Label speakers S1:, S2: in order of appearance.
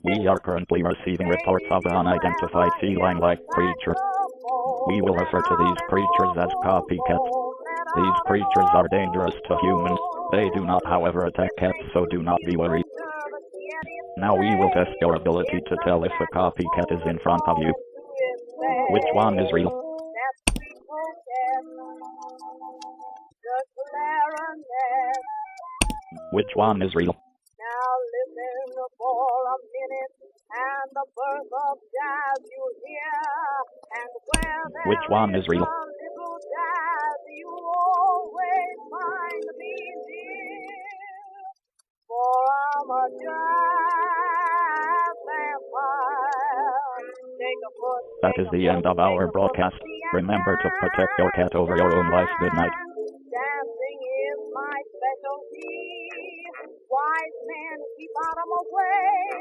S1: We are currently receiving reports of an unidentified feline-like creature. We will refer to these creatures as copycats. These creatures are dangerous to humans. They do not, however, attack cats, so do not be worried. Now we will test your ability to tell if a copycat is in front of you. Which one is real? Which one is real?
S2: Now listen for a minute, and the birth of jazz you hear, and where there
S1: Which one is real?
S2: a little jazz, you always find me near. For I'm a jazz vampire. Take a foot.
S1: That is the end of our broadcast. Remember to protect your cat over your own life. Good night.
S2: Dancing is my specialty. Wise men keep out of my way.